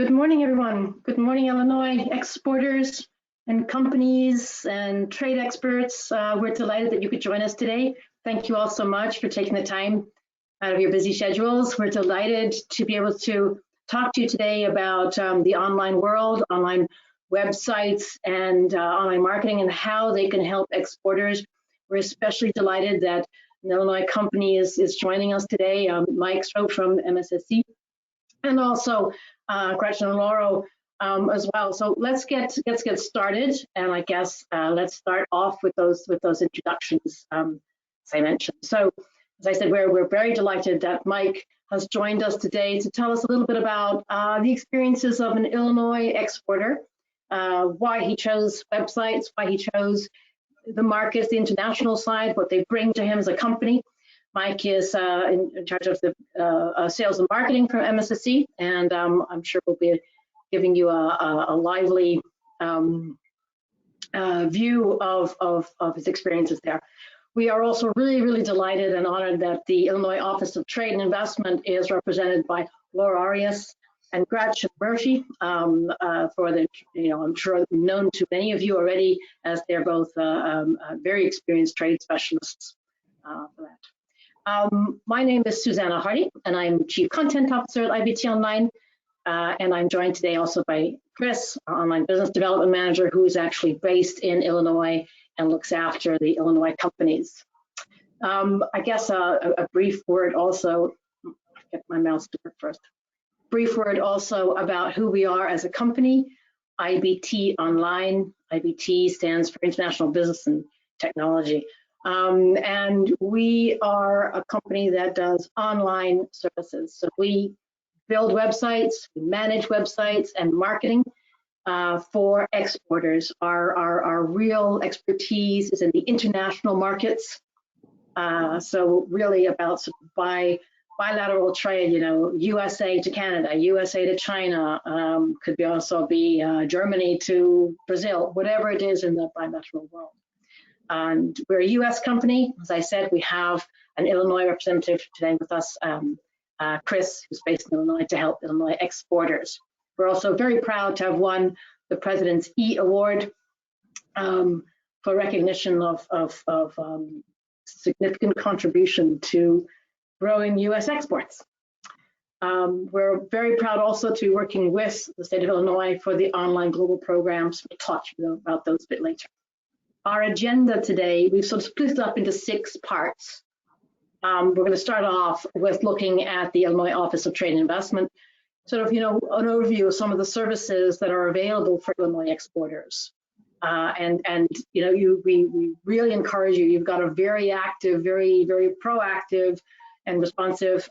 Good morning, everyone. Good morning, Illinois exporters and companies and trade experts. We're delighted that you could join us today. Thank you all so much for taking the time out of your busy schedules. We're delighted to be able to talk to you today about the online world, online websites, and online marketing and how they can help exporters. We're especially delighted that an Illinois company is joining us today, Mike Strope from MSSC, and also Gretchen and Lauro as well. So let's get started, and I guess let's start off with those introductions, as I mentioned. So as I said, we're very delighted that Mike has joined us today to tell us a little bit about the experiences of an Illinois exporter, why he chose websites, why he chose the markets, the international side, what they bring to him as a company. Mike is in charge of the sales and marketing for MSSC, and I'm sure we'll be giving you a lively view of his experiences there. We are also really delighted and honored that the Illinois Office of Trade and Investment is represented by Lauro Arias and Gretchen Murphy for the, I'm sure known to many of you already, as they're both very experienced trade specialists for that. My name is Susanna Hardy, and I'm Chief Content Officer at IBT Online, and I'm joined today also by Chris, our Online Business Development Manager, who is actually based in Illinois and looks after the Illinois companies. I guess a brief word also, get my mouse to work first. Brief word also about who we are as a company. IBT Online. IBT stands for International Business and Technology. And we are a company that does online services. So we build websites, we manage websites and marketing for exporters. Our real expertise is in the international markets. So really about sort of bilateral trade, USA to Canada, USA to China, could be also be Germany to Brazil, whatever it is in the bilateral world. And we're a US company. As I said, we have an Illinois representative today with us, Chris, who's based in Illinois, to help Illinois exporters. We're also very proud to have won the President's E Award for recognition of significant contribution to growing US exports. We're very proud also to be working with the state of Illinois for the online global programs. We'll talk to you about those a bit later. Our agenda today, we've sort of split it up into 6 parts. We're going to start off with looking at the Illinois Office of Trade and Investment, sort of, an overview of some of the services that are available for Illinois exporters. We really encourage you. You've got a very active, very proactive and responsive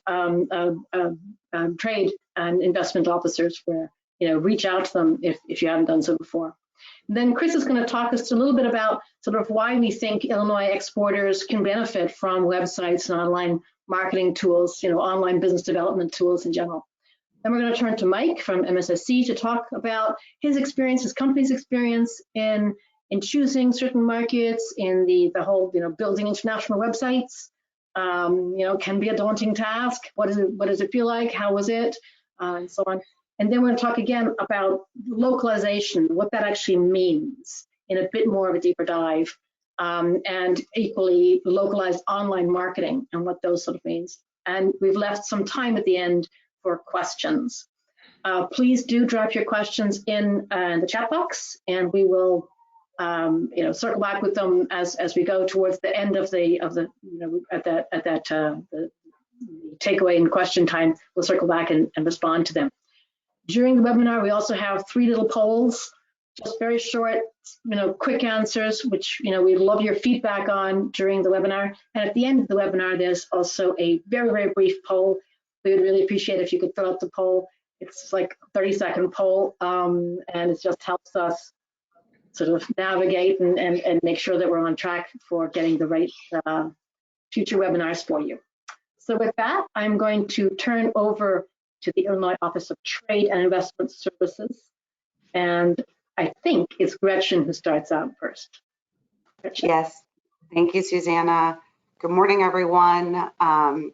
trade and investment officers where, reach out to them if you haven't done so before. And then Chris is going to talk us a little bit about sort of why we think Illinois exporters can benefit from websites and online marketing tools, online business development tools in general. Then we're going to turn to Mike from MSSC to talk about his experience, his company's experience in choosing certain markets, in the whole, building international websites. Can be a daunting task. What does it feel like? How was it? And so on. And then we're going to talk again about localization, what that actually means in a bit more of a deeper dive, and equally localized online marketing and what those sort of means. And we've left some time at the end for questions. Please do drop your questions in the chat box, and we will circle back with them as we go towards the end of the takeaway and question time. We'll circle back and respond to them. During the webinar, we also have 3 little polls, just very short, quick answers, which, we'd love your feedback on during the webinar. And at the end of the webinar, there's also a very brief poll. We would really appreciate if you could fill out the poll. It's like a 30-second poll, and it just helps us sort of navigate and make sure that we're on track for getting the right future webinars for you. So with that, I'm going to turn over to the Illinois Office of Trade and Investment Services. And I think it's Gretchen who starts out first. Gretchen. Yes, thank you, Susanna. Good morning, everyone. I'm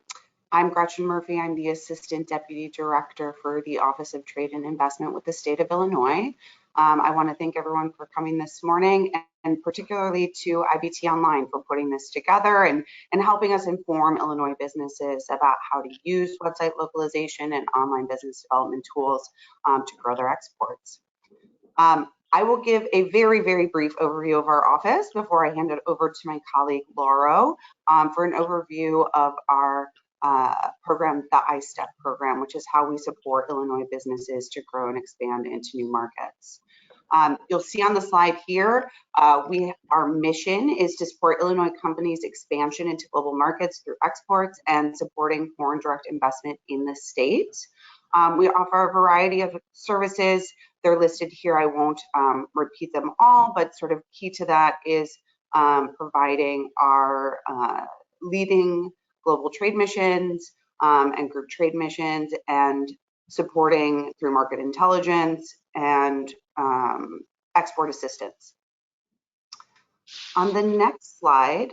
I'm Gretchen Murphy. I'm the Assistant Deputy Director for the Office of Trade and Investment with the state of Illinois. I want to thank everyone for coming this morning, and particularly to IBT Online for putting this together and helping us inform Illinois businesses about how to use website localization and online business development tools to grow their exports. I will give a very, very brief overview of our office before I hand it over to my colleague Lauro for an overview of our program, the iStep program, which is how we support Illinois businesses to grow and expand into new markets. You'll see on the slide here, our mission is to support Illinois companies' expansion into global markets through exports and supporting foreign direct investment in the state. We offer a variety of services. They're listed here. I won't repeat them all, but sort of key to that is providing our leading global trade missions and group trade missions, and supporting through market intelligence and export assistance. On the next slide,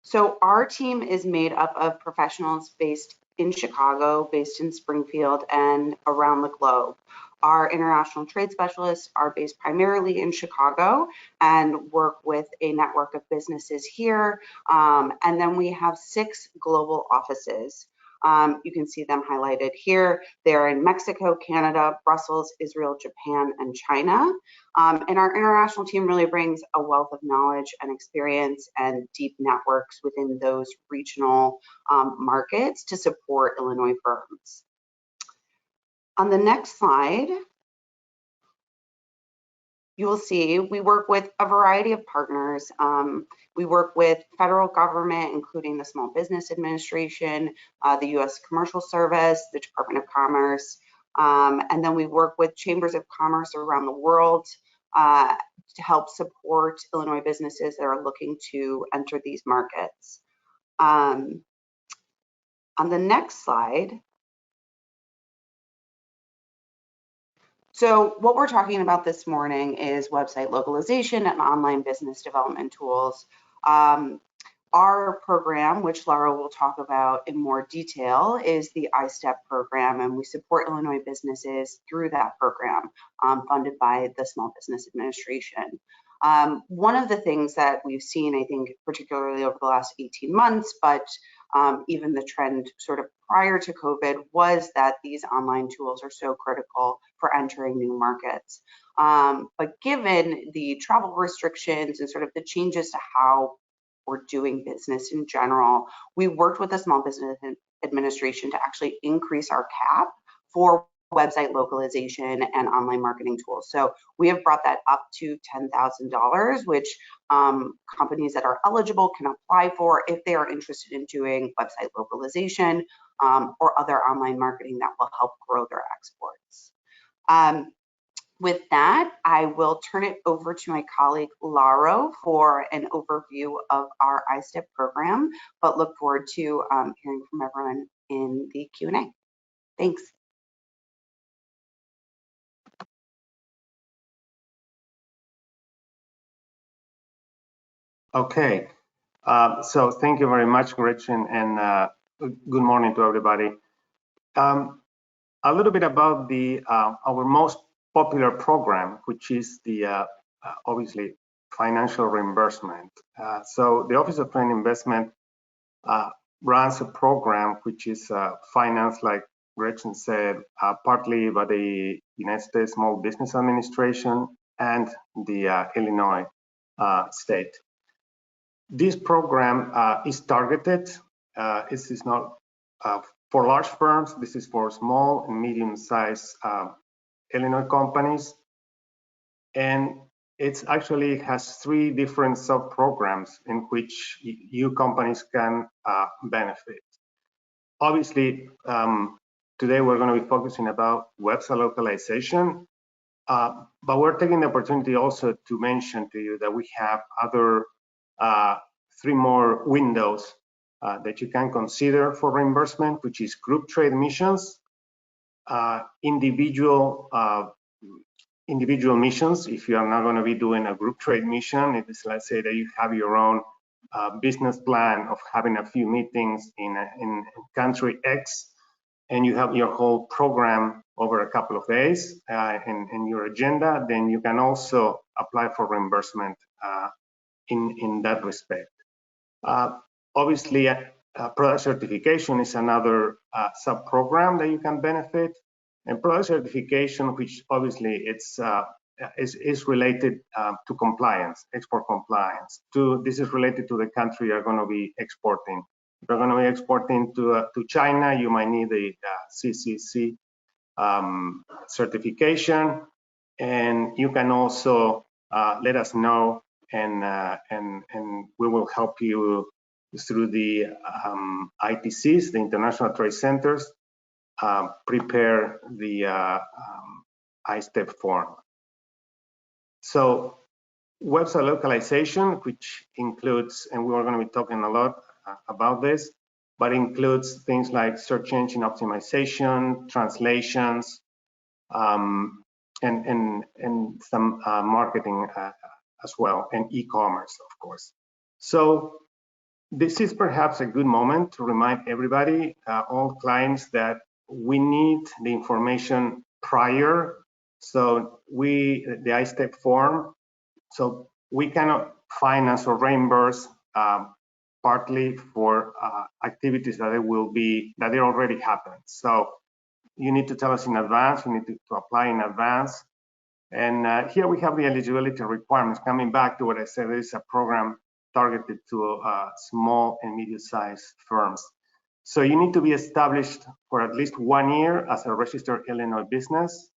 so our team is made up of professionals based in Chicago, based in Springfield, and around the globe. Our international trade specialists are based primarily in Chicago and work with a network of businesses here. And then we have 6 global offices. You can see them highlighted here. They're in Mexico, Canada, Brussels, Israel, Japan, and China. And our international team really brings a wealth of knowledge and experience and deep networks within those regional markets to support Illinois firms. On the next slide, you will see we work with a variety of partners. We work with federal government, including the Small Business Administration, the U.S. Commercial Service, the Department of Commerce, and then we work with chambers of commerce around the world to help support Illinois businesses that are looking to enter these markets. On the next slide, so what we're talking about this morning is website localization and online business development tools. Our program, which Laura will talk about in more detail, is the iStep program, and we support Illinois businesses through that program, funded by the Small Business Administration. One of the things that we've seen, I think, particularly over the last 18 months, but even the trend sort of prior to COVID, was that these online tools are so critical for entering new markets. But given the travel restrictions and sort of the changes to how we're doing business in general, we worked with the Small Business Administration to actually increase our cap for website localization and online marketing tools. So we have brought that up to $10,000, which companies that are eligible can apply for if they are interested in doing website localization or other online marketing that will help grow their exports. With that, I will turn it over to my colleague Lauro for an overview of our iStep program, but look forward to hearing from everyone in the Q&A. Thanks. Okay, so thank you very much, Gretchen, and good morning to everybody. A little bit about the our most popular program, which is the obviously financial reimbursement. So the Office of Trade and Investment runs a program which is financed, like Gretchen said, partly by the United States Small Business Administration and the Illinois state. This program is targeted. This is not for large firms. This is for small and medium-sized Illinois companies, and it actually has 3 different sub-programs in which you companies can benefit. Obviously, today we're going to be focusing about website localization, but we're taking the opportunity also to mention to you that we have other 3 more windows that you can consider for reimbursement, which is group trade missions, individual individual missions. If you are not going to be doing a group trade mission, it is, let's say that you have your own business plan of having a few meetings in country X, and you have your whole program over a couple of days in your agenda, then you can also apply for reimbursement in that respect. Obviously, product certification is another sub-program that you can benefit. And product certification, which obviously is related to compliance, export compliance. This is related to the country you're going to be exporting. If you're going to be exporting to China, you might need the CCC certification, and you can also let us know, and we will help you through the ITCs, the International Trade Centers, prepare the I-STEP form. So website localization, which includes, and we're going to be talking a lot about this, but includes things like search engine optimization, translations, and some marketing as well, and e-commerce, of course. So this is perhaps a good moment to remind everybody, all clients, that we need the information prior. So the I-STEP form, so we cannot finance or reimburse partly for activities that they already happened. So you need to tell us in advance, you need to apply in advance. And here we have the eligibility requirements. Coming back to what I said, it's a program targeted to small and medium-sized firms. So you need to be established for at least 1 year as a registered Illinois business.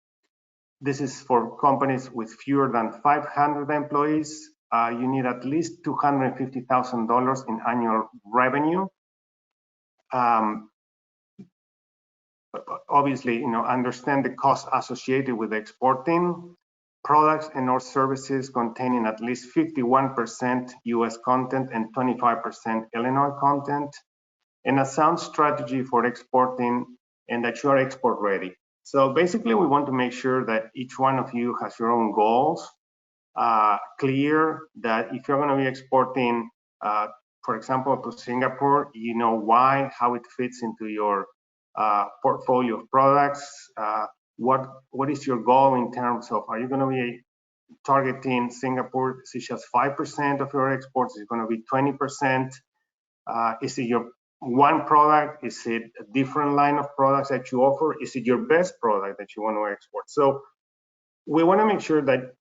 This is for companies with fewer than 500 employees. You need at least $250,000 in annual revenue. Obviously, understand the costs associated with exporting products and or services containing at least 51% US content and 25% Illinois content, and a sound strategy for exporting, and that you are export ready. So basically, we want to make sure that each one of you has your own goals clear, that if you're going to be exporting, for example, to Singapore, you know why, how it fits into your portfolio of products. What is your goal in terms of, are you going to be targeting Singapore, is it just 5% of your exports? Is it going to be 20%? Is it your one product? Is it a different line of products that you offer? Is it your best product that you want to export? So we want to make sure that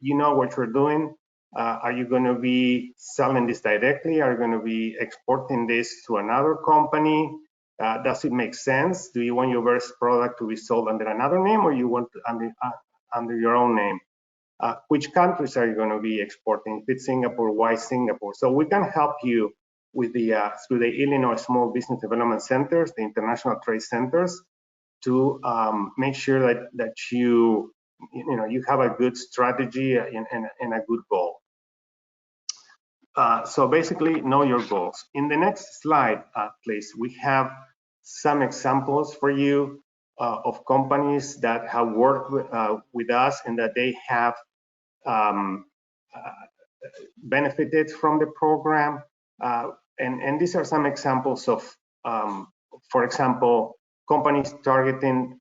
you know what you're doing. Are you going to be selling this directly? Are you going to be exporting this to another company? Does it make sense? Do you want your best product to be sold under another name, or you want under your own name? Which countries are you going to be exporting? If it's Singapore, why Singapore? So we can help you with the through the Illinois Small Business Development Centers, the International Trade Centers, to make sure that you have a good strategy and a good goal. So basically, know your goals. In the next slide, please, we have some examples for you of companies that have worked with us and that they have benefited from the program. And these are some examples of, for example, companies targeting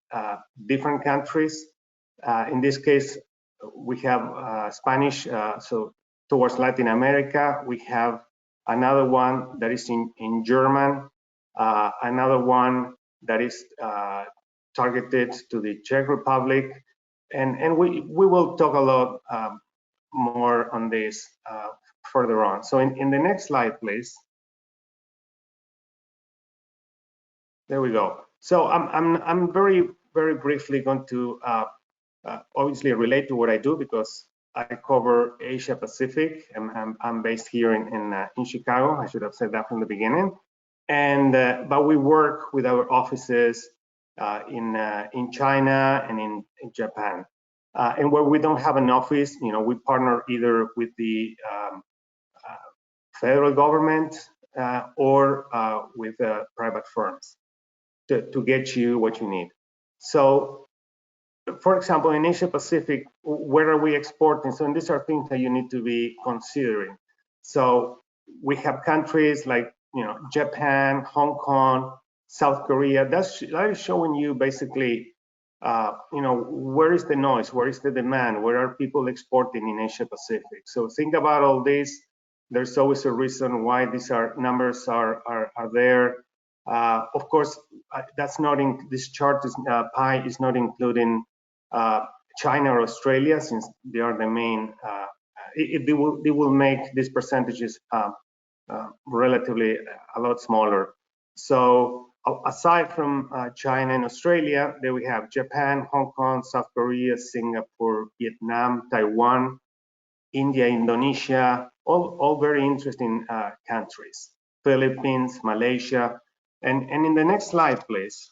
different countries. In this case, we have Spanish, so towards Latin America. We have another one that is in German, another one that is targeted to the Czech Republic. And we will talk a lot more on this further on. So in the next slide, please. There we go. So I'm very briefly going to obviously relate to what I do, because I cover Asia Pacific, and I'm based here in Chicago. I should have said that from the beginning. And but we work with our offices in China and in Japan. And where we don't have an office, we partner either with the federal government or with private firms to get you what you need. So for example, in Asia Pacific, where are we exporting? So, and these are things that you need to be considering. So we have countries like, Japan, Hong Kong, South Korea. That is showing you basically, where is the noise? Where is the demand? Where are people exporting in Asia Pacific? So think about all this. There's always a reason why these numbers are there. Of course, that's not in this chart. Pie is not including China or Australia, since they are the main. They will make these percentages relatively a lot smaller. So aside from China and Australia, there we have Japan, Hong Kong, South Korea, Singapore, Vietnam, Taiwan, India, Indonesia, all very interesting countries. Philippines, Malaysia, and in the next slide, please.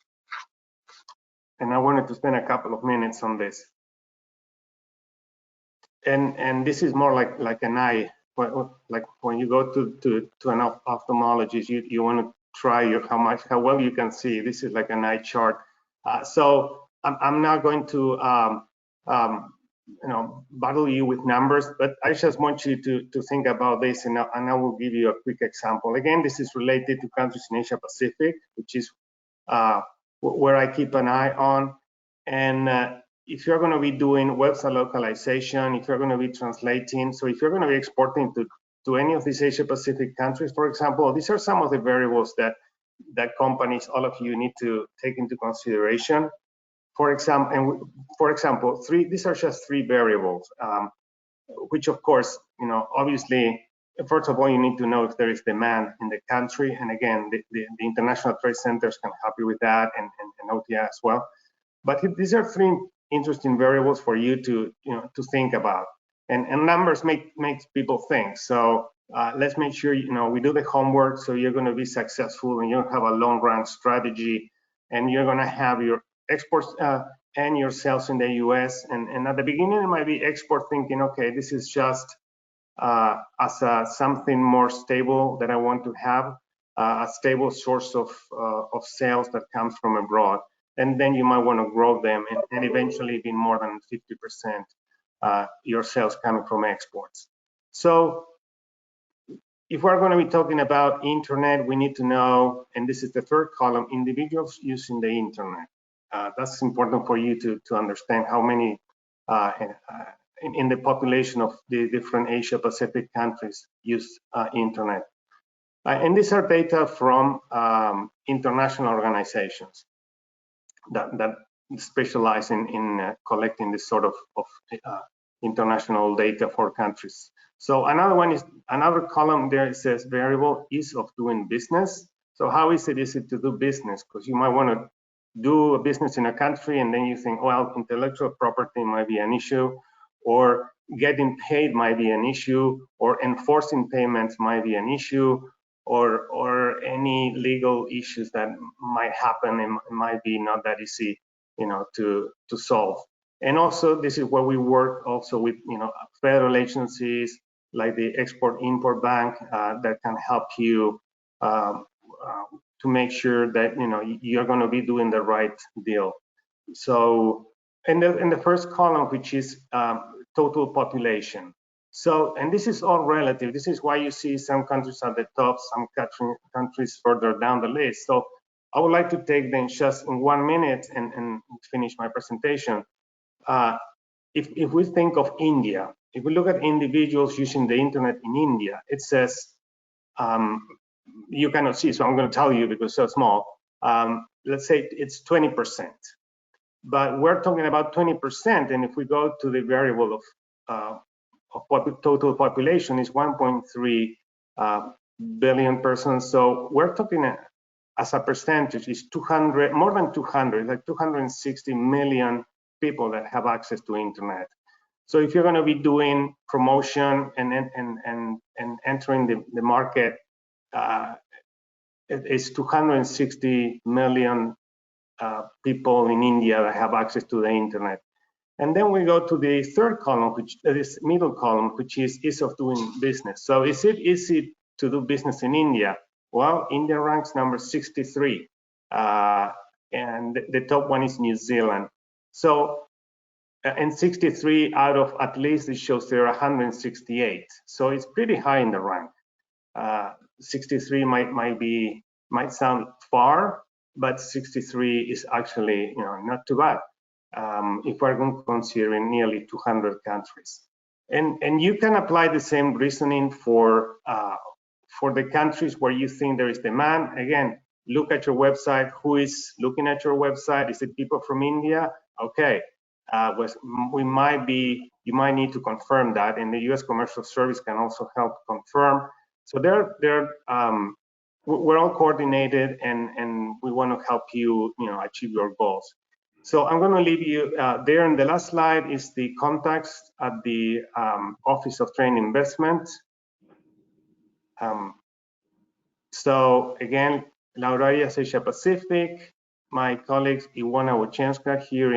And I wanted to spend a couple of minutes on this. And this is more like an eye, like when you go to an ophthalmologist, you want to try how well you can see. This is like an eye chart. So I'm not going to battle you with numbers, but I just want you to think about this, and I will give you a quick example. Again, this is related to countries in Asia Pacific, which is where I keep an eye on. And if you're going to be doing website localization, if you're going to be translating, so if you're going to be exporting to any of these Asia Pacific countries, for example, these are some of the variables that companies, all of you, need to take into consideration. For example, these are just three variables, which of course, obviously, first of all, you need to know if there is demand in the country. And again, the international trade centers can help you with that, and OTI as well. But these are three interesting variables for you to think about. And numbers makes people think. So let's make sure we do the homework, so you're going to be successful and you have a long run strategy, and you're going to have your exports and your sales in the US. And at the beginning, it might be export thinking, okay, this is just as something more stable that I want to have, a stable source of sales that comes from abroad. And then you might want to grow them and eventually be more than 50% your sales coming from exports. So if we're going to be talking about internet, we need to know, and this is the third column, individuals using the internet. That's important for you to understand how many in the population of the different Asia Pacific countries use internet. And these are data from international organizations that specialize in collecting this sort of international data for countries. So another column there, it says variable ease of doing business. So how is it easy to do business? Because you might want to do a business in a country and then you think, well, intellectual property might be an issue, or getting paid might be an issue, or enforcing payments might be an issue, or any legal issues that might happen. It might be not that easy, to solve. And also, this is where we work also with, federal agencies like the Export-Import Bank that can help you to make sure that you're going to be doing the right deal. So, in the first column, which is total population. So, and this is all relative. This is why you see some countries at the top, some countries further down the list. So I would like to take them just in 1 minute and finish my presentation. If we think of India, if we look at individuals using the internet in India, it says, you cannot see, so I'm going to tell you because it's so small. Let's say it's 20%. But we're talking about 20%, and if we go to the variable of total population is 1.3 billion persons. So we're talking as a percentage is more than 200, like 260 million people that have access to internet. So if you're going to be doing promotion and entering the market, it's 260 million people in India that have access to the internet. And then we go to the third column, which is middle column, which is ease of doing business. So is it easy to do business in India? Well, India ranks number 63, and the top one is New Zealand. So and 63 out of at least it shows there are 168. So it's pretty high in the rank. 63 might sound far, but 63 is actually not too bad if we're going to consider in nearly 200 countries. And you can apply the same reasoning for the countries where you think there is demand. Again, look at your website. Who is looking at your website? Is it people from India? Okay. You might need to confirm that, and the U.S. Commercial Service can also help confirm. So we're all coordinated, and we want to help you, achieve your goals. So I'm going to leave you there. And the last slide is the contacts at the Office of Trade and Investment. So again, Lauro Arias, Asia Pacific. My colleagues, Iwana Wachenska here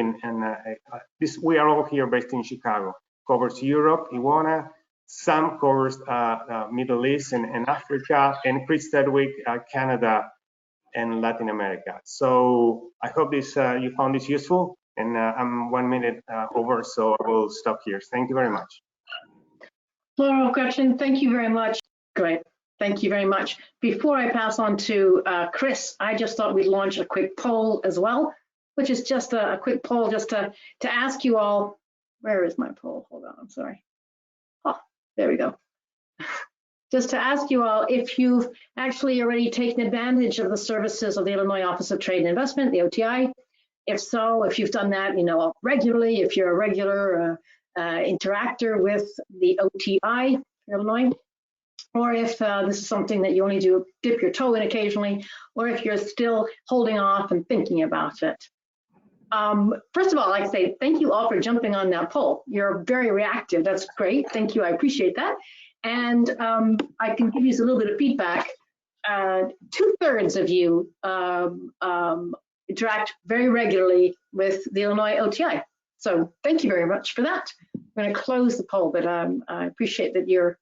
we are all here based in Chicago. Covers Europe, Iwana. Sam covers Middle East and Africa, and Chris Sedgwick, Canada and Latin America. So I hope you found this useful, and I'm 1 minute over, so I will stop here. Thank you very much. Lauro, Gretchen, thank you very much. Great. Thank you very much. Before I pass on to Chris, I just thought we'd launch a quick poll as well, which is just a quick poll just to ask you all, where is my poll? Hold on, I'm sorry. Oh, there we go. Just to ask you all if you've actually already taken advantage of the services of the Illinois Office of Trade and Investment, the OTI. If so, if you've done that, regularly, if you're a regular interactor with the OTI, Illinois, or if this is something that you only dip your toe in occasionally, or if you're still holding off and thinking about it. First of all, I'd like to say thank you all for jumping on that poll. You're very reactive. That's great. Thank you. I appreciate that. And I can give you a little bit of feedback. 2/3 of you interact very regularly with the Illinois OTI. So thank you very much for that. I'm going to close the poll, but I appreciate that you're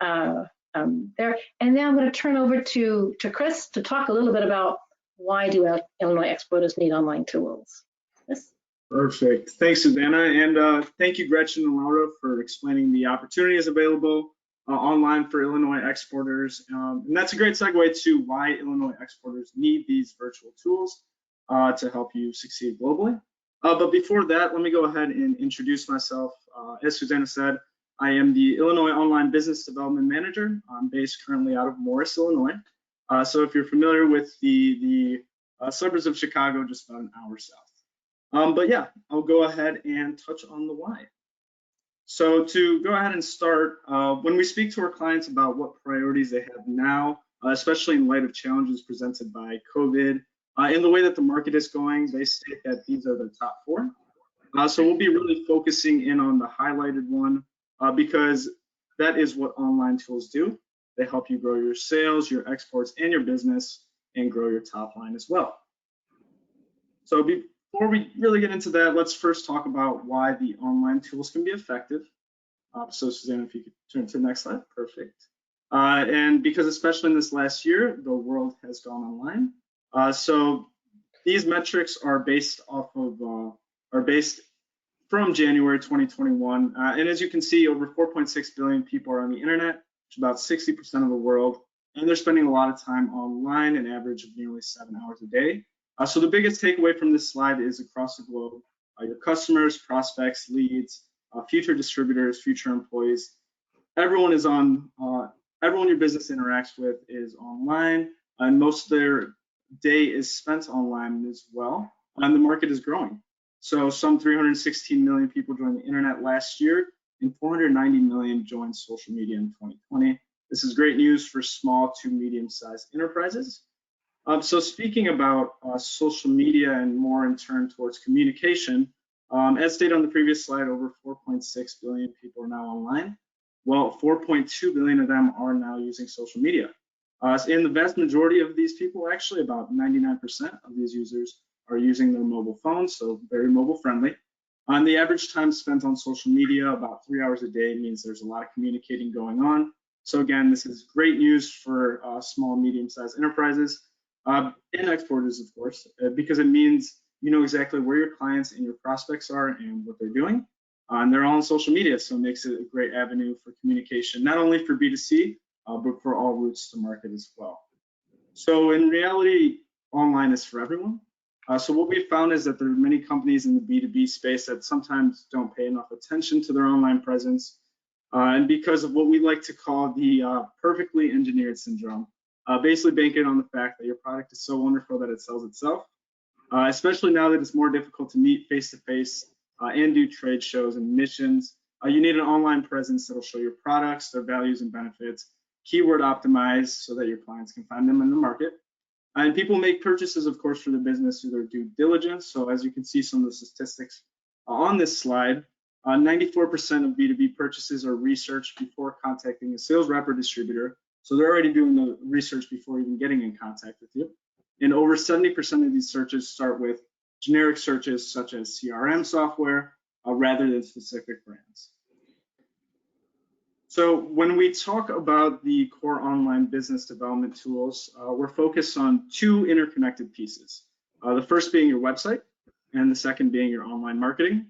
there. And now I'm going to turn over to Chris to talk a little bit about why do Illinois exporters need online tools. Chris? Perfect. Thanks, Susanna. And thank you, Gretchen and Lauro, for explaining the opportunities available online for Illinois exporters. And that's a great segue to why Illinois exporters need these virtual tools to help you succeed globally. But before that, let me go ahead and introduce myself. As Susanna said, I am the Illinois Online Business Development Manager. I'm based currently out of Morris, Illinois. So if you're familiar with the suburbs of Chicago, just about an hour south. But yeah, I'll go ahead and touch on the why. So to go ahead and start, when we speak to our clients about what priorities they have now, especially in light of challenges presented by COVID, in the way that the market is going, they state that these are the top 4. So we'll be really focusing in on the highlighted one because that is what online tools do. They help you grow your sales, your exports, and your business, and grow your top line as well. So before we really get into that, let's first talk about why the online tools can be effective. So Susanna, if you could turn to the next slide, perfect. And because especially in this last year, the world has gone online. So these metrics are based from January 2021. And as you can see, over 4.6 billion people are on the internet, which is about 60% of the world. And they're spending a lot of time online, an average of nearly 7 hours a day. So the biggest takeaway from this slide is across the globe, your customers, prospects, leads, future distributors, future employees, everyone your business interacts with is online, and most of their day is spent online as well, and the market is growing. So some 316 million people joined the internet last year, and 490 million joined social media in 2020. This is great news for small to medium-sized enterprises. So speaking about social media and more in turn towards communication, as stated on the previous slide, over 4.6 billion people are now online. Well, 4.2 billion of them are now using social media. And the vast majority of these people, actually about 99% of these users, are using their mobile phones, so very mobile friendly. And the average time spent on social media, about 3 hours a day, means there's a lot of communicating going on. So again, this is great news for small, medium-sized enterprises and exporters, of course, because it means you know exactly where your clients and your prospects are and what they're doing. And they're all on social media, so it makes it a great avenue for communication, not only for B2C, but for all routes to market as well. So in reality, online is for everyone. So what we found is that there are many companies in the B2B space that sometimes don't pay enough attention to their online presence. And because of what we like to call the perfectly engineered syndrome, basically banking on the fact that your product is so wonderful that it sells itself, especially now that it's more difficult to meet face-to-face and do trade shows and missions. You need an online presence that'll show your products, their values and benefits, keyword optimized so that your clients can find them in the market. And people make purchases, of course, for their business through their due diligence. So as you can see some of the statistics on this slide, 94% of B2B purchases are researched before contacting a sales rep or distributor. So they're already doing the research before even getting in contact with you. And over 70% of these searches start with generic searches such as CRM software rather than specific brands. So when we talk about the core online business development tools, we're focused on two interconnected pieces. The first being your website and the second being your online marketing.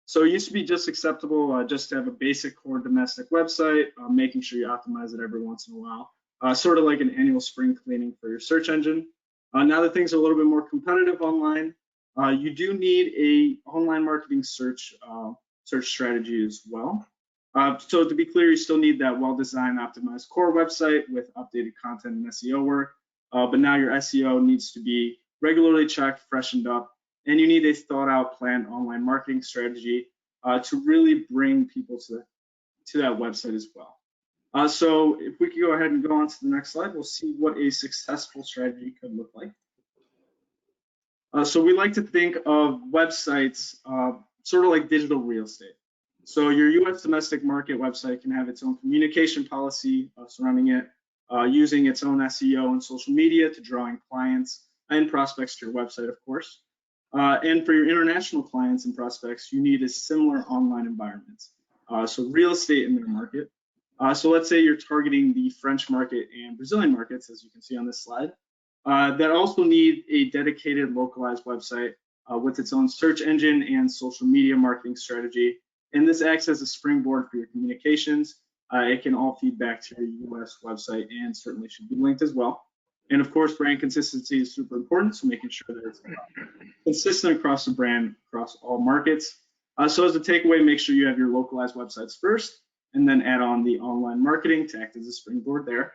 So it used to be just acceptable just to have a basic core domestic website, making sure you optimize it every once in a while, sort of like an annual spring cleaning for your search engine. Now that things are a little bit more competitive online, you do need a online marketing search strategy as well. So to be clear, you still need that well-designed, optimized core website with updated content and SEO work, but now your SEO needs to be regularly checked, freshened up, and you need a thought-out, planned online marketing strategy to really bring people to that website as well. So if we could go ahead and go on to the next slide, we'll see what a successful strategy could look like. So we like to think of websites sort of like digital real estate. So your US domestic market website can have its own communication policy surrounding it, using its own SEO and social media to draw in clients and prospects to your website, of course. And for your international clients and prospects, you need a similar online environment. So real estate in their market. So let's say you're targeting the French market and Brazilian markets, as you can see on this slide, that also need a dedicated localized website with its own search engine and social media marketing strategy. And this acts as a springboard for your communications. It can all feed back to your US website and certainly should be linked as well. And of course, brand consistency is super important, so making sure that it's consistent across the brand, across all markets. So as a takeaway, make sure you have your localized websites first, and then add on the online marketing to act as a springboard there,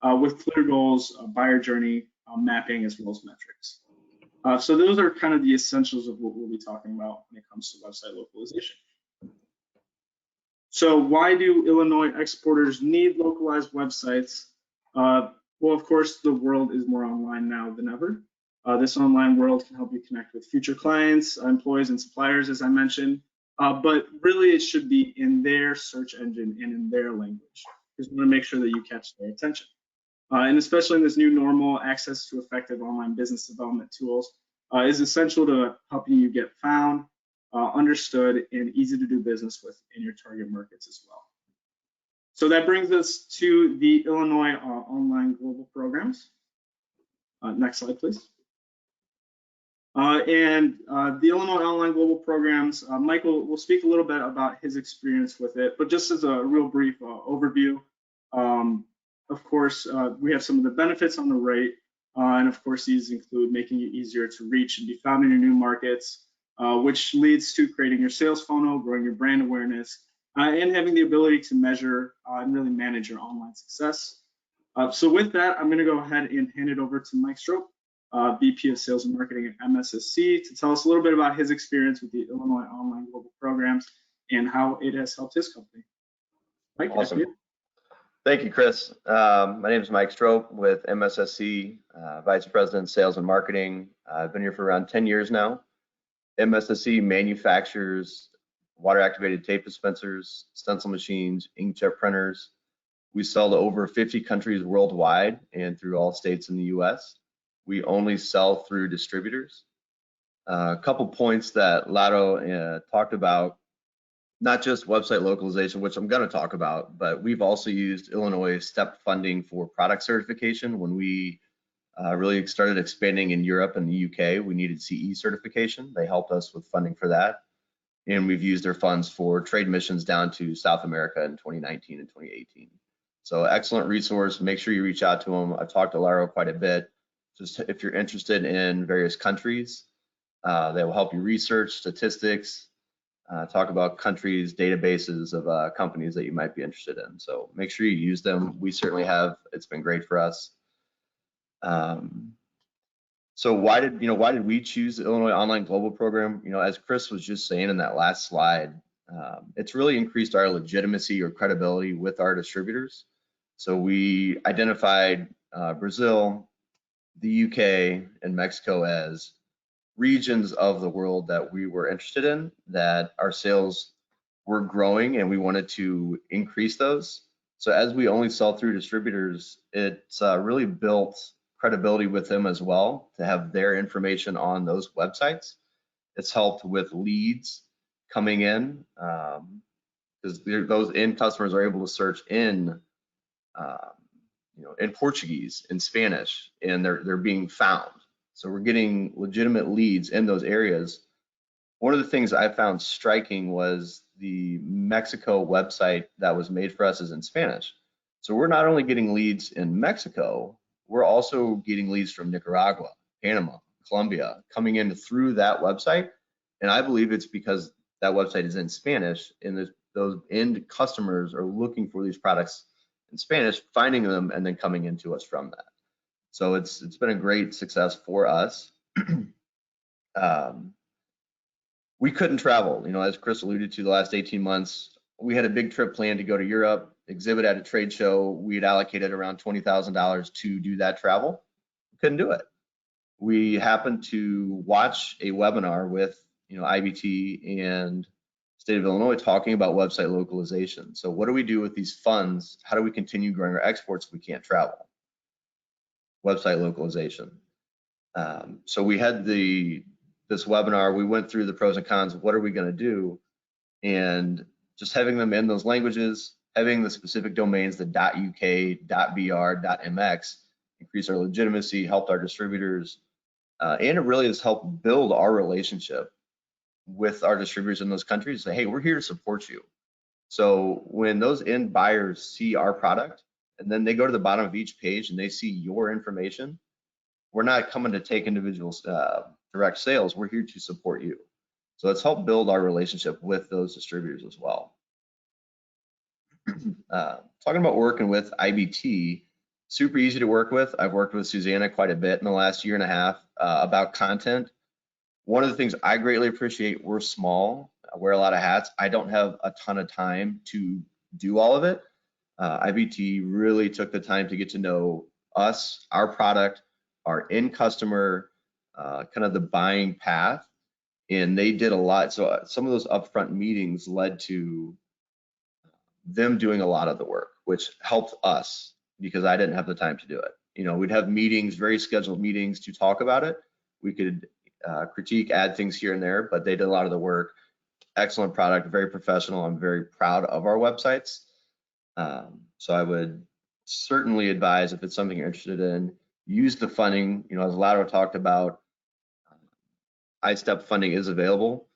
with clear goals, buyer journey mapping, as well as metrics. So those are kind of the essentials of what we'll be talking about when it comes to website localization. So why do Illinois exporters need localized websites? Well, of course, the world is more online now than ever. This online world can help you connect with future clients, employees, and suppliers, as I mentioned. But really, it should be in their search engine and in their language, because we want to make sure that you catch their attention. And especially in this new normal, access to effective online business development tools is essential to helping you get found, understood, and easy to do business with in your target markets as well. So that brings us to the Illinois Online Global Programs. Next slide, please. The Illinois Online Global Programs, Michael will speak a little bit about his experience with it, but just as a real brief overview, of course, we have some of the benefits on the right, and of course, these include making it easier to reach and be found in your new markets, which leads to creating your sales funnel, growing your brand awareness, and having the ability to measure and really manage your online success. So with that, I'm going to go ahead and hand it over to Mike Strope, VP of Sales and Marketing at MSSC, to tell us a little bit about his experience with the Illinois Online Global Programs and how it has helped his company. Mike, awesome. Thank you, Chris. My name is Mike Strope with MSSC, Vice President, Sales and Marketing. I've been here for around 10 years now. MSSC manufactures water-activated tape dispensers, stencil machines, inkjet printers. We sell to over 50 countries worldwide and through all states in the US. We only sell through distributors. A couple points that Lauro talked about, not just website localization, which I'm going to talk about, but we've also used Illinois STEP funding for product certification when we really started expanding in Europe and the UK. We needed CE certification. They helped us with funding for that. And we've used their funds for trade missions down to South America in 2019 and 2018. So excellent resource. Make sure you reach out to them. I've talked to Lauro quite a bit. Just if you're interested in various countries, they will help you research statistics, talk about countries, databases of companies that you might be interested in. So make sure you use them. We certainly have. It's been great for us. So why did we choose the Illinois Online Global Program? As Chris was just saying in that last slide, it's really increased our legitimacy or credibility with our distributors. So we identified Brazil, the UK, and Mexico as regions of the world that we were interested in, that our sales were growing and we wanted to increase those. So as we only sell through distributors, it's really built credibility with them as well to have their information on those websites. It's helped with leads coming in because those end customers are able to search in Portuguese, in Spanish, and they're being found. So we're getting legitimate leads in those areas. One of the things I found striking was the Mexico website that was made for us is in Spanish. So we're not only getting leads in Mexico, we're also getting leads from Nicaragua, Panama, Colombia, coming in through that website. And I believe it's because that website is in Spanish and those end customers are looking for these products in Spanish, finding them, and then coming into us from that. So it's been a great success for us. We couldn't travel, as Chris alluded to, the last 18 months. We had a big trip planned to go to Europe, exhibit at a trade show. We had allocated around $20,000 to do that travel. We couldn't do it. We happened to watch a webinar with IBT and State of Illinois talking about website localization. So what do we do with these funds? How do we continue growing our exports if we can't travel? Website localization. So we had this webinar. We went through the pros and cons of what are we going to do, and just having them in those languages, having the specific domains, the .uk, .br, .mx, increase our legitimacy, helped our distributors, and it really has helped build our relationship with our distributors in those countries. Say, hey, we're here to support you. So when those end buyers see our product, and then they go to the bottom of each page and they see your information, we're not coming to take individuals direct sales. We're here to support you. So it's helped build our relationship with those distributors as well. Talking about working with IBT, super easy to work with. I've worked with Susanna quite a bit in the last year and a half about content. One of the things I greatly appreciate, we're small, I wear a lot of hats. I don't have a ton of time to do all of it. IBT really took the time to get to know us, our product, our end customer, kind of the buying path, and they did a lot. So some of those upfront meetings led to them doing a lot of the work, which helped us because I didn't have the time to do it. We'd have meetings, very scheduled meetings to talk about it. We could critique, add things here and there, but they did a lot of the work. Excellent product, very professional. I'm very proud of our websites. So I would certainly advise, if it's something you're interested in, use the funding. As Lauro talked about, iStep funding is available.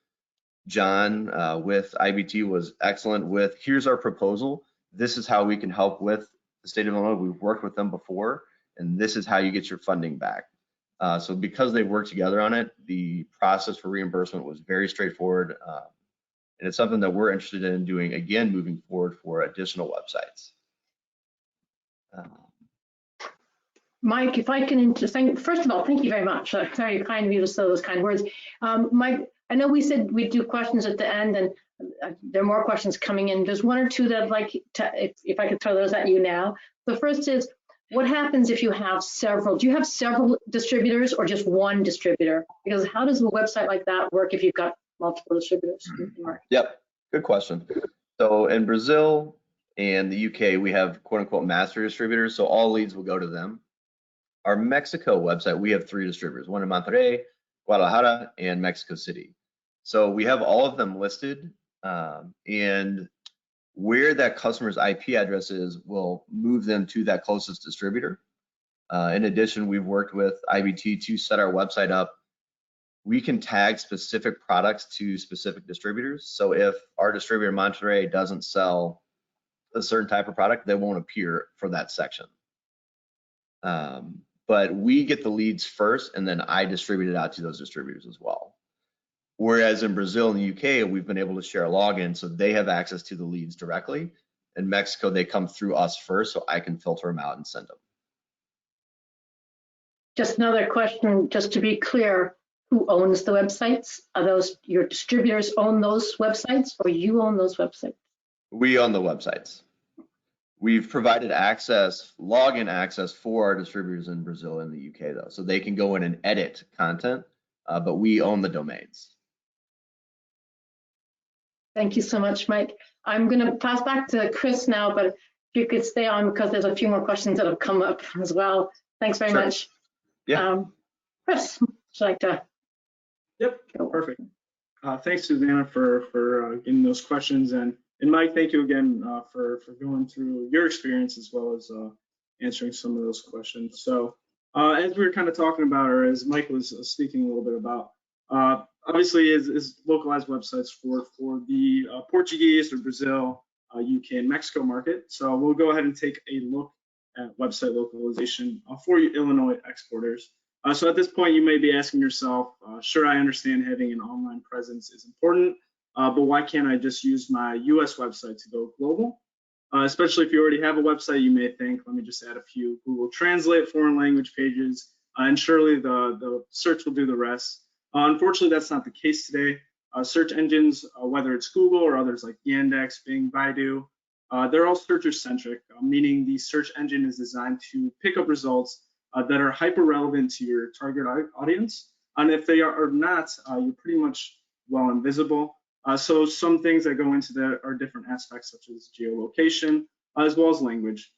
John with IBT was excellent with, here's our proposal. This is how we can help with the state of Illinois. We've worked with them before, and this is how you get your funding back. So because they worked together on it, the process for reimbursement was very straightforward. And it's something that we're interested in doing again moving forward for additional websites. Mike, if I can first of all, thank you very much. Very kind of you to say those kind words. Mike, I know we said we'd do questions at the end, and there are more questions coming in. There's one or two that I'd like to, if I could throw those at you now. The first is, what happens if you have several? Do you have several distributors or just one distributor? Because how does a website like that work if you've got multiple distributors? Yep, good question. So in Brazil and the UK, we have quote unquote master distributors, so all leads will go to them. Our Mexico website, we have 3 distributors, one in Monterrey, Guadalajara, and Mexico City. So we have all of them listed, and where that customer's IP address is will move them to that closest distributor. In addition, we've worked with IBT to set our website up. We can tag specific products to specific distributors. So if our distributor in Monterey doesn't sell a certain type of product, they won't appear for that section. But we get the leads first, and then I distribute it out to those distributors as well. Whereas in Brazil and the UK, we've been able to share a login, so they have access to the leads directly. In Mexico, they come through us first, so I can filter them out and send them. Just another question, just to be clear, who owns the websites? Are those your distributors own those websites, or you own those websites? We own the websites. We've provided access, login access for our distributors in Brazil and the UK though, so they can go in and edit content, but we own the domains. Thank you so much, Mike. I'm going to pass back to Chris now, but if you could stay on because there's a few more questions that have come up as well. Thanks very Sure. much. Yeah. Chris, would you like to? Yep, perfect. Thanks, Susanna, for getting those questions. And Mike, thank you again for going through your experience as well as answering some of those questions. So as we were kind of talking about, or as Mike was speaking a little bit about, obviously is localized websites for the Portuguese or Brazil, UK and Mexico market. So we'll go ahead and take a look at website localization for you Illinois exporters. So at this point, you may be asking yourself, sure, I understand having an online presence is important, but why can't I just use my US website to go global? Especially if you already have a website, you may think, let me just add a few Google Translate foreign language pages, and surely the search will do the rest. Unfortunately, that's not the case today. Search engines, whether it's Google or others like Yandex, Bing, Baidu, they're all searcher-centric, meaning the search engine is designed to pick up results that are hyper-relevant to your target audience. And if they are not, you're pretty much well invisible. So some things that go into that are different aspects such as geolocation, as well as language.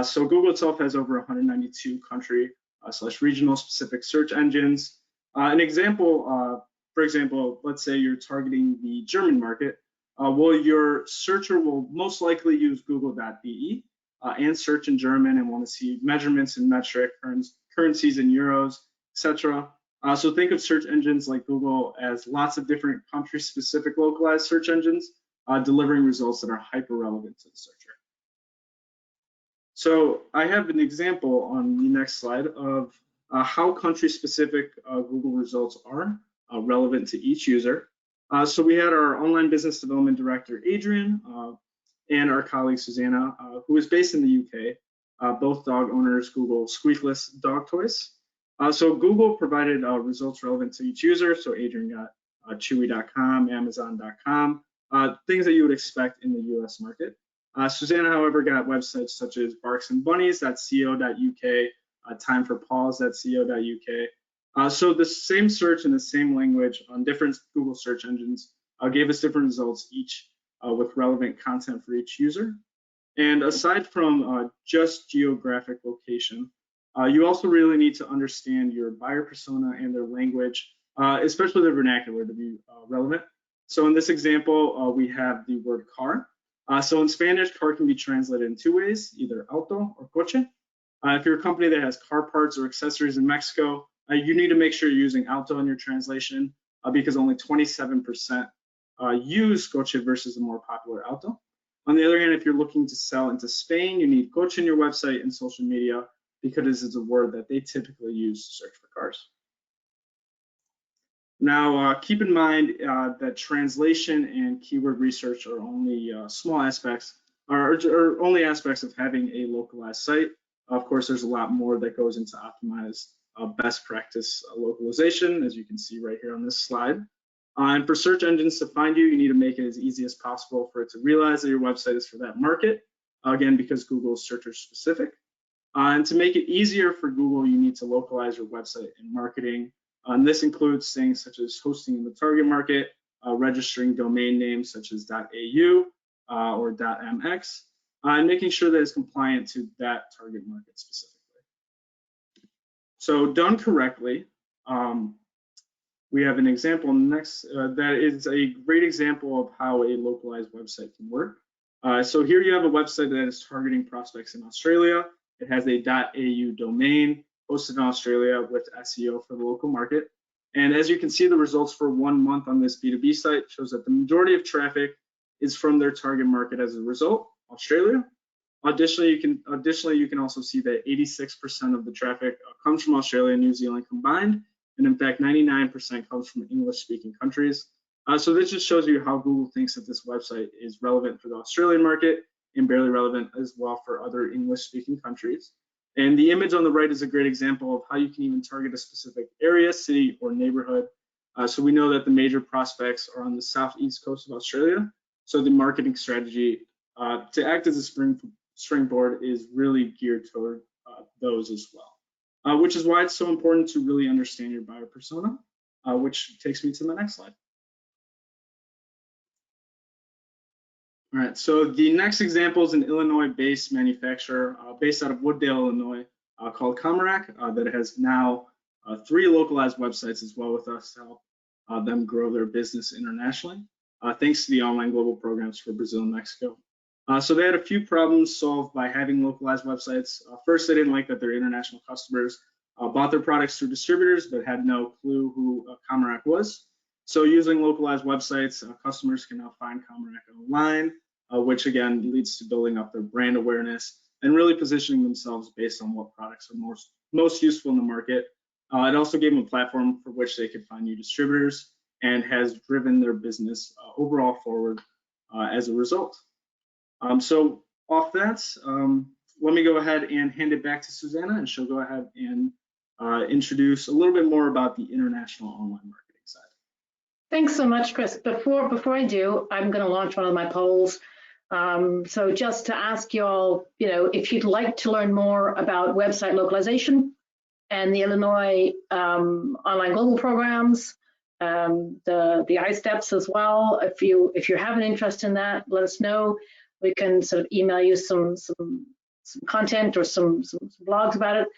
So Google itself has over 192 country / regional specific search engines. An example, for example, let's say you're targeting the German market. Well, your searcher will most likely use google.de and search in German and want to see measurements in metric, currencies in euros, etc. So think of search engines like Google as lots of different country-specific localized search engines delivering results that are hyper-relevant to the searcher. So I have an example on the next slide of how country-specific Google results are relevant to each user. So we had our online business development director, Adrian, and our colleague, Susanna, who is based in the UK, both dog owners, Google squeakless dog toys. So Google provided results relevant to each user. So Adrian got Chewy.com, Amazon.com, things that you would expect in the US market. Susanna, however, got websites such as barksandbunnies.co.uk, timeforpaws.co.uk. So the same search in the same language on different Google search engines gave us different results, each with relevant content for each user. And aside from just geographic location, you also really need to understand your buyer persona and their language, especially their vernacular, to be relevant. So in this example, we have the word car. So in Spanish, car can be translated in two ways, either auto or coche. If you're a company that has car parts or accessories in Mexico, you need to make sure you're using auto in your translation because only 27% use coche versus a more popular auto. On the other hand, if you're looking to sell into Spain, you need coche in your website and social media because it's a word that they typically use to search for cars. Now, keep in mind that translation and keyword research are only small aspects, or only aspects of having a localized site. Of course, there's a lot more that goes into optimize best practice localization, as you can see right here on this slide. And for search engines to find you, you need to make it as easy as possible for it to realize that your website is for that market, again, because Google is searcher specific. And to make it easier for Google, you need to localize your website and marketing. And this includes things such as hosting in the target market, registering domain names such as .au or .mx, and making sure that it's compliant to that target market specifically. So done correctly, we have an example next that is a great example of how a localized website can work. So here you have a website that is targeting prospects in Australia, It has a .au domain hosted in Australia with SEO for the local market. And as you can see, the results for 1 month on this B2B site shows that the majority of traffic is from their target market as a result, Australia. Additionally, you can also see that 86% of the traffic comes from Australia and New Zealand combined, and in fact, 99% comes from English-speaking countries. So this just shows you how Google thinks that this website is relevant for the Australian market and barely relevant as well for other English-speaking countries. And the image on the right is a great example of how you can even target a specific area, city, or neighborhood. So we know that the major prospects are on the southeast coast of Australia. So the marketing strategy to act as a springboard is really geared toward those as well, which is why it's so important to really understand your buyer persona, which takes me to the next slide. All right, so the next example is an Illinois-based manufacturer based out of Wooddale, Illinois, called Comerac, that has now 3 localized websites as well with us to help them grow their business internationally, thanks to the online global programs for Brazil and Mexico. So they had a few problems solved by having localized websites. First, they didn't like that their international customers bought their products through distributors but had no clue who Comerac was. So using localized websites, customers can now find Comerac online, which again leads to building up their brand awareness and really positioning themselves based on what products are most useful in the market. It also gave them a platform for which they could find new distributors and has driven their business overall forward as a result. So off that, let me go ahead and hand it back to Susanna, and she'll go ahead and introduce a little bit more about the international online marketing side. Thanks so much, Chris. Before I do, I'm going to launch one of my polls. So just to ask you all, if you'd like to learn more about website localization and the Illinois online global programs, the I-steps as well, if you have an interest in that, let us know. We can sort of email you some content or some blogs about it.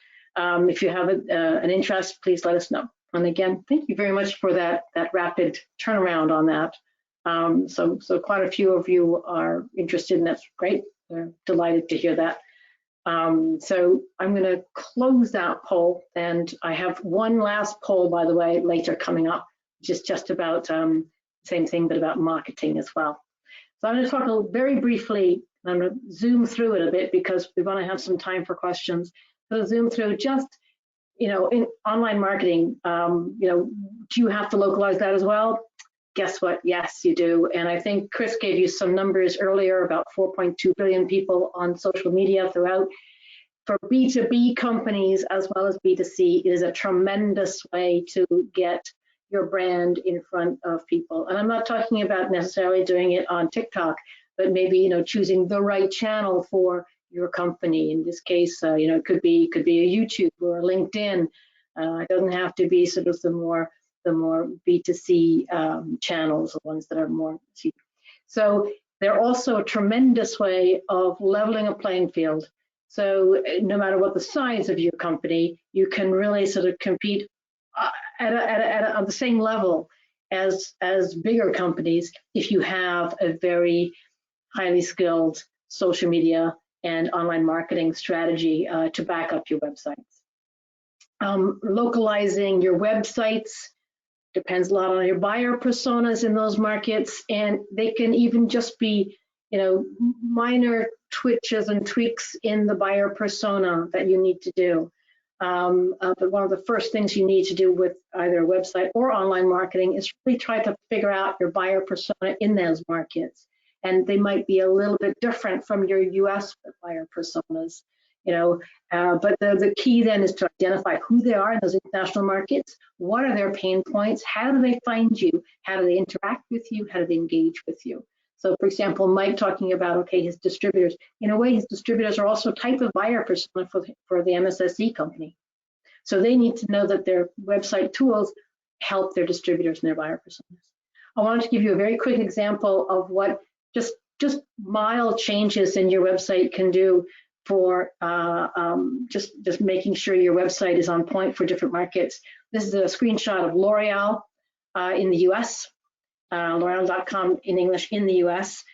If you have an interest, please let us know. And again, thank you very much for that rapid turnaround on that. So quite a few of you are interested, and that's great. We're delighted to hear that. So I'm going to close that poll, and I have one last poll, by the way, later coming up, which is just about same thing, but about marketing as well. So I'm going to talk very briefly. I'm going to zoom through it a bit because we want to have some time for questions. So zoom through just, in online marketing, do you have to localize that as well? Guess what? Yes, you do. And I think Chris gave you some numbers earlier about 4.2 billion people on social media throughout. For B2B companies as well as B2C, it is a tremendous way to get your brand in front of people. And I'm not talking about necessarily doing it on TikTok, but maybe, choosing the right channel for your company. In this case, it could be a YouTube or a LinkedIn. It doesn't have to be sort of the more B2C channels, the ones that are more cheap. So they're also a tremendous way of leveling a playing field. So no matter what the size of your company, you can really sort of compete at the same level as bigger companies if you have a very highly skilled social media and online marketing strategy to back up your websites. Localizing your websites depends a lot on your buyer personas in those markets, and they can even just be, minor twitches and tweaks in the buyer persona that you need to do. But one of the first things you need to do with either a website or online marketing is really try to figure out your buyer persona in those markets. And they might be a little bit different from your US buyer personas, but the key then is to identify who they are in those international markets. What are their pain points? How do they find you? How do they interact with you? How do they engage with you? So for example, Mike talking about, his distributors. In a way, his distributors are also a type of buyer persona for the MSSE company. So they need to know that their website tools help their distributors and their buyer personas. I wanted to give you a very quick example of what just mild changes in your website can do for just making sure your website is on point for different markets. This is a screenshot of L'Oreal in the US, L'Oreal.com in English in the US.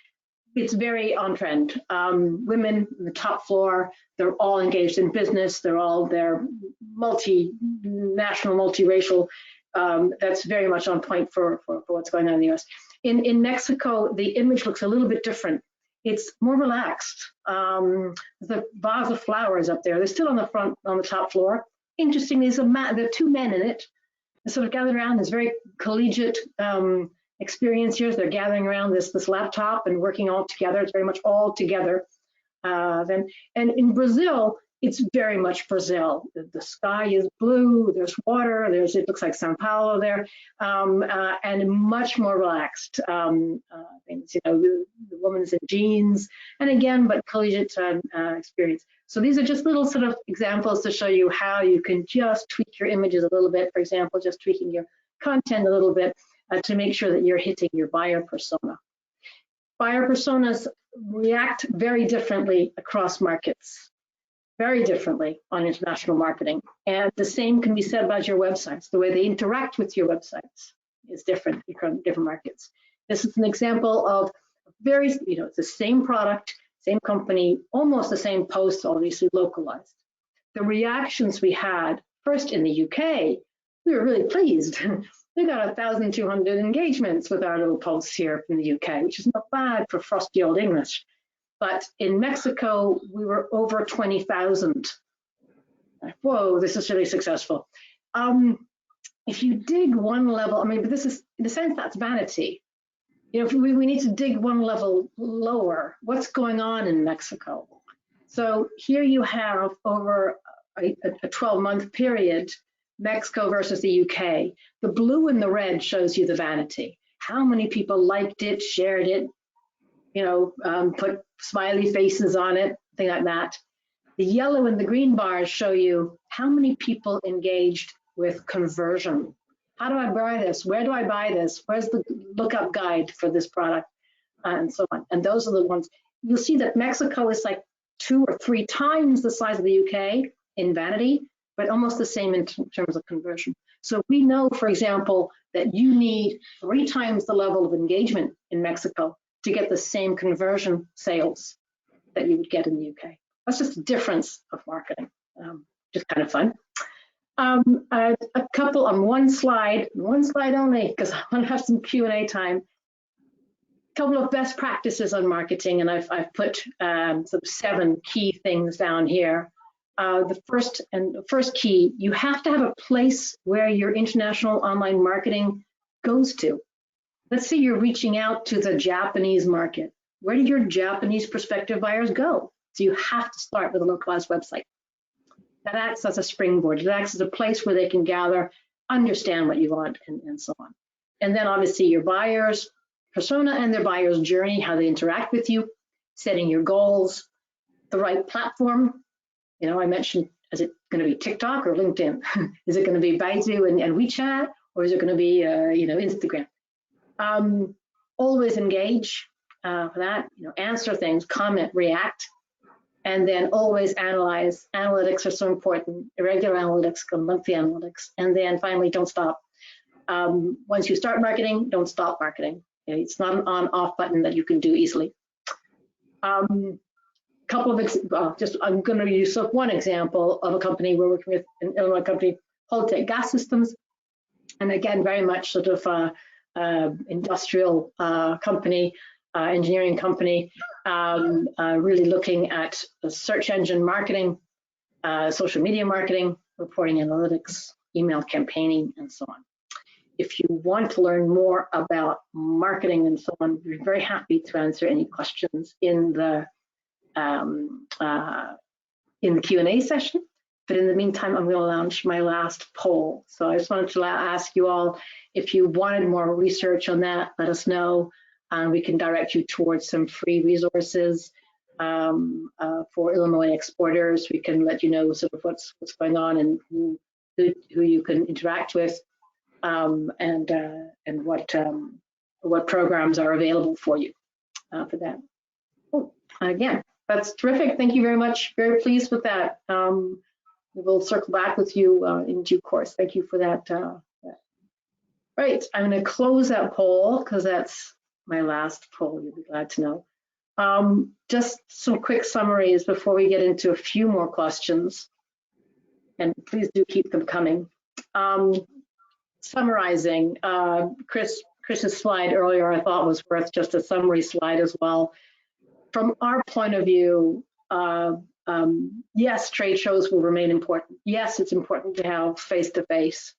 it's very on trend. Women on the top floor, they're all engaged in business. They're multinational, multiracial. That's very much on point for what's going on in the US. In Mexico, the image looks a little bit different. It's more relaxed. The vase of flowers up there, they're still on the top floor. Interestingly, there are two men in it. They're sort of gathered around this very collegiate experience here. They're gathering around this laptop and working all together. It's very much all together. And in Brazil, it's very much Brazil. The sky is blue. There's water. It looks like Sao Paulo there, and much more relaxed. Things, the woman's in jeans, and again, but collegiate experience. So these are just little sort of examples to show you how you can just tweak your images a little bit. For example, just tweaking your content a little bit to make sure that you're hitting your buyer persona. Buyer personas react very differently across markets, very differently on international marketing. And the same can be said about your websites. The way they interact with your websites is different in different markets. This is an example of very, it's the same product, same company, almost the same post, obviously localized. The reactions we had first in the UK, we were really pleased. We got 1,200 engagements with our little posts here from the UK, which is not bad for frosty old English. But in Mexico, we were over 20,000. Whoa, this is really successful. If you dig one level, but this is, in a sense, that's vanity. If we need to dig one level lower, what's going on in Mexico? So here you have over a 12-month period, Mexico versus the UK. The blue and the red shows you the vanity. How many people liked it, shared it, put smiley faces on it, thing like that. The yellow and the green bars show you how many people engaged with conversion. How do I buy this? Where do I buy this? Where's the lookup guide for this product? And so on. And those are the ones. You'll see that Mexico is like 2 or 3 times the size of the UK in vanity, but almost the same in terms of conversion. So we know, for example, that you need 3 times the level of engagement in Mexico to get the same conversion sales that you would get in the UK. That's just a difference of marketing, just kind of fun. A couple on one slide only, because I want to have some Q&A time. A couple of best practices on marketing, and I've put sort of 7 key things down here. The first key, you have to have a place where your international online marketing goes to. Let's say you're reaching out to the Japanese market. Where do your Japanese prospective buyers go? So you have to start with a localized website. That acts as a springboard. It acts as a place where they can gather, understand what you want, and so on. And then obviously your buyers persona and their buyer's journey, how they interact with you, setting your goals, the right platform. I mentioned, is it going to be TikTok or LinkedIn? Is it going to be Baidu and WeChat, or is it going to be Instagram? Always engage for that. Answer things, comment, react, and then always analyze. Analytics are so important. Irregular analytics, monthly analytics, and then finally, don't stop. Once you start marketing, don't stop marketing. It's not an on-off button that you can do easily. Couple of I'm going to use one example of a company we're working with, an Illinois company, Holtec Gas Systems, and again, very much sort of industrial company, engineering company, really looking at the search engine marketing, social media marketing, reporting analytics, email campaigning, and so on. If you want to learn more about marketing and so on, we're very happy to answer any questions in the Q&A session. But in the meantime, I'm going to launch my last poll. So I just wanted to ask you all, if you wanted more research on that, let us know, and we can direct you towards some free resources for Illinois exporters. We can let you know sort of what's going on and who you can interact with, and what programs are available for you for that. Oh, again, that's terrific. Thank you very much. Very pleased with that. We will circle back with you in due course. Thank you for that. Right, I'm going to close that poll because that's my last poll, you'll be glad to know. Just some quick summaries before we get into a few more questions. And please do keep them coming. Summarizing, Chris's slide earlier I thought was worth just a summary slide as well. From our point of view, yes, trade shows will remain important. Yes, it's important to have face-to-face,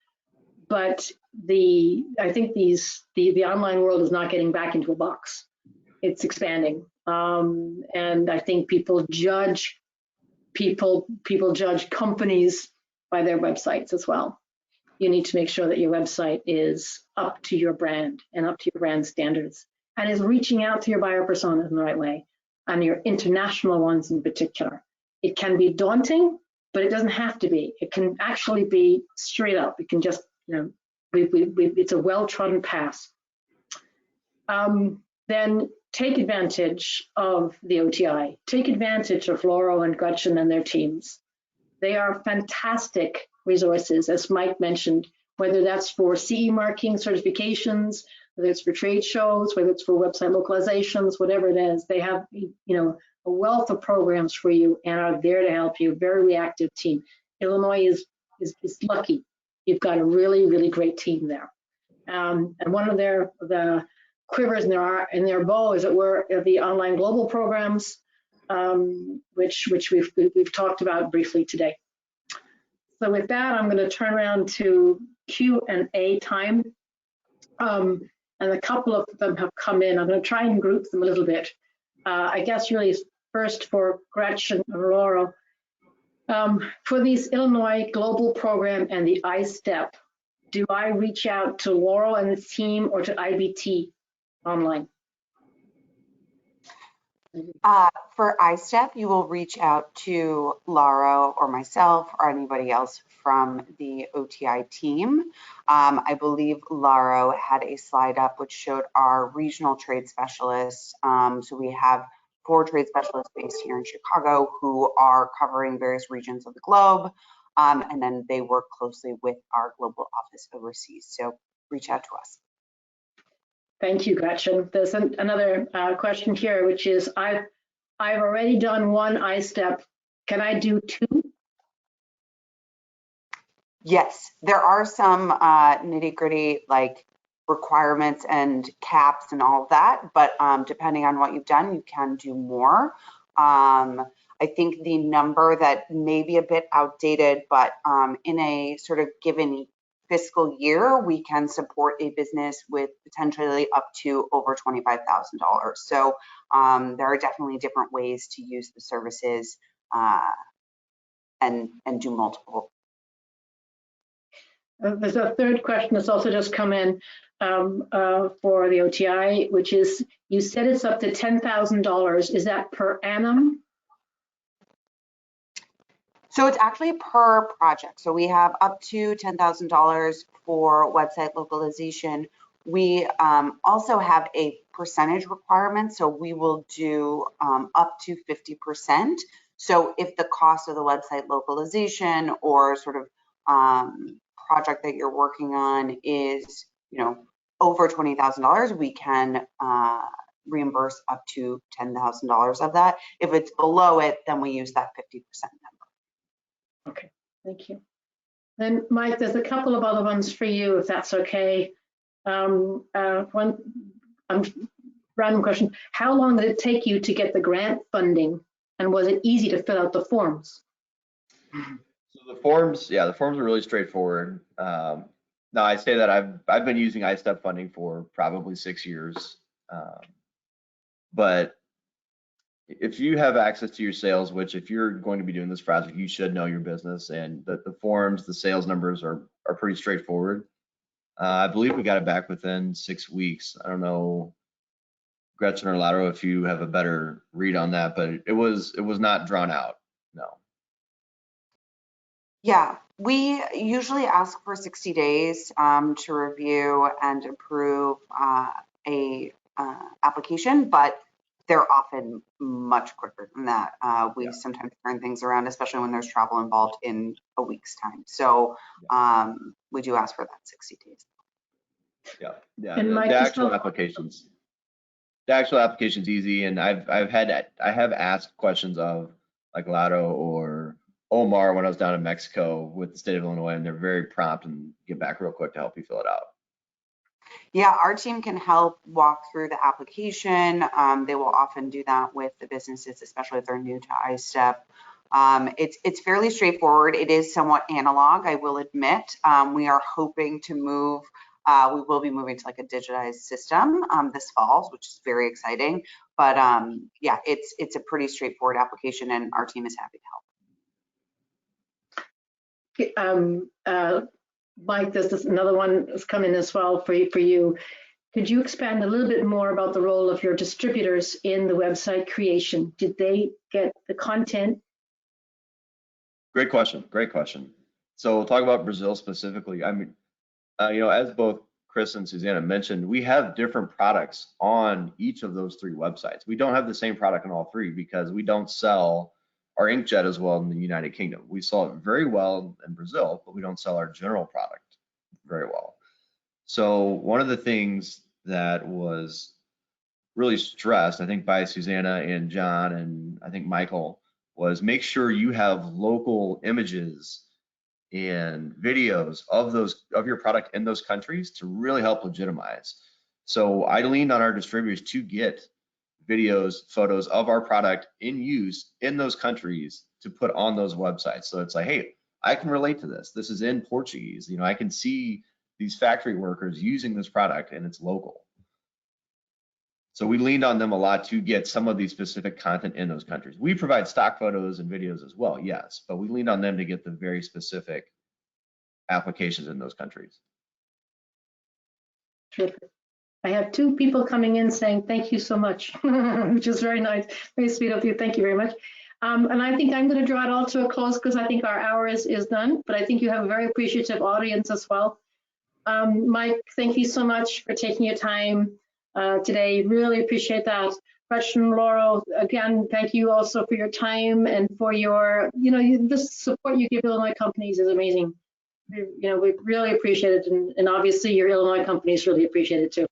but I think the online world is not getting back into a box. It's expanding, and I think people judge companies by their websites as well. You need to make sure that your website is up to your brand and up to your brand standards, and is reaching out to your buyer personas in the right way, and your international ones in particular. It can be daunting, but it doesn't have to be. It can actually be straight up. It can just, it's a well-trodden path. Then take advantage of the OTI. Take advantage of Lauro and Gretchen and their teams. They are fantastic resources, as Mike mentioned, whether that's for CE marking certifications, whether it's for trade shows, whether it's for website localizations, whatever it is. They have, a wealth of programs for you and are there to help you. Very reactive team. Illinois is lucky. You've got a really, really great team there. And one of the quivers in their bow, as it were, are the online global programs, which we've talked about briefly today. So with that, I'm going to turn around to Q&A time. And a couple of them have come in. I'm going to try and group them a little bit. I guess really first for Gretchen and Lauro. For these Illinois Global Program and the iStep, do I reach out to Lauro and the team or to IBT online? For iStep, you will reach out to Lauro or myself or anybody else from the OTI team. I believe Lauro had a slide up which showed our regional trade specialists. So we have 4 trade specialists based here in Chicago who are covering various regions of the globe. And then they work closely with our global office overseas. So reach out to us. Thank you, Gretchen. There's another question here, which is, I've already done 1 iStep. Can I do 2? Yes, there are some nitty-gritty like requirements and caps and all of that, but depending on what you've done, you can do more. I think the number that may be a bit outdated, but in a sort of given fiscal year, we can support a business with potentially up to over $25,000. So there are definitely different ways to use the services and do multiple. There's a third question that's also just come in for the OTI, which is, you said it's up to $10,000. Is that per annum? So it's actually per project. So we have up to $10,000 for website localization. We also have a percentage requirement. So we will do up to 50%. So if the cost of the website localization or sort of project that you're working on is, over $20,000, we can reimburse up to $10,000 of that. If it's below it, then we use that 50% number. Okay, thank you. Then Mike, there's a couple of other ones for you, if that's okay. One random question. How long did it take you to get the grant funding, and was it easy to fill out the forms? So the forms, the forms are really straightforward. Now I say that I've been using iStep funding for probably 6 years, but if you have access to your sales, which if you're going to be doing this project, you should know your business, and the forms, the sales numbers are pretty straightforward. I believe we got it back within 6 weeks. I don't know, Gretchen or Lauro, if you have a better read on that, but it was not drawn out, no. Yeah, we usually ask for 60 days to review and approve a application, but they're often much quicker than that. We sometimes turn things around, especially when there's travel involved, in a week's time. So we do ask for that 60 days. Yeah, And Mike, the actual applications The actual application's easy, and I have asked questions of like Lauro or Omar when I was down in Mexico with the state of Illinois, and they're very prompt and get back real quick to help you fill it out. Yeah, our team can help walk through the application. They will often do that with the businesses, especially if they're new to iStep. It's fairly straightforward. It is somewhat analog, I will admit. We are hoping to move, we will be moving to like a digitized system this fall, which is very exciting. But yeah, it's a pretty straightforward application, and our team is happy to help. Mike, this is another one that's coming as well for you. Could you expand a little bit more about the role of your distributors in the website creation? Did they get the content? Great question. Great question. So we'll talk about Brazil specifically. I mean, as both Chris and Susanna mentioned, we have different products on each of those 3 websites. We don't have the same product on all 3 because we don't sell our inkjet as well in the United Kingdom. We sell it very well in Brazil, but we don't sell our general product very well. So one of the things that was really stressed, I think, by Susanna and John and I think Michael, was make sure you have local images and videos of your product in those countries to really help legitimize. So I leaned on our distributors to get videos, photos of our product in use in those countries to put on those websites. So it's like, hey, I can relate to this. This is in Portuguese. I can see these factory workers using this product and it's local. So we leaned on them a lot to get some of these specific content in those countries. We provide stock photos and videos as well, yes, but we leaned on them to get the very specific applications in those countries. Terrific. I have 2 people coming in saying thank you so much, which is very nice, very sweet of you. Thank you very much. And I think I'm going to draw it all to a close because I think our hour is done, but I think you have a very appreciative audience as well. Mike, thank you so much for taking your time today. Really appreciate that. Gretchen, Lauro, again, thank you also for your time and for your, the support you give Illinois companies is amazing. We really appreciate it, and obviously your Illinois companies really appreciate it too.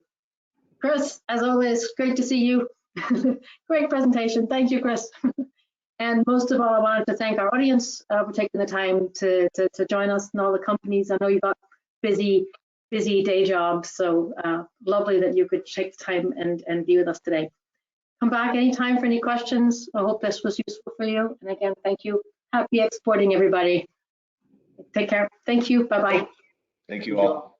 Chris, as always, great to see you. Great presentation. Thank you, Chris. And most of all, I wanted to thank our audience for taking the time to join us and all the companies. I know you've got busy day jobs, so lovely that you could take the time and be with us today. Come back anytime for any questions. I hope this was useful for you. And again, thank you. Happy exporting, everybody. Take care. Thank you. Bye-bye. Thank you all.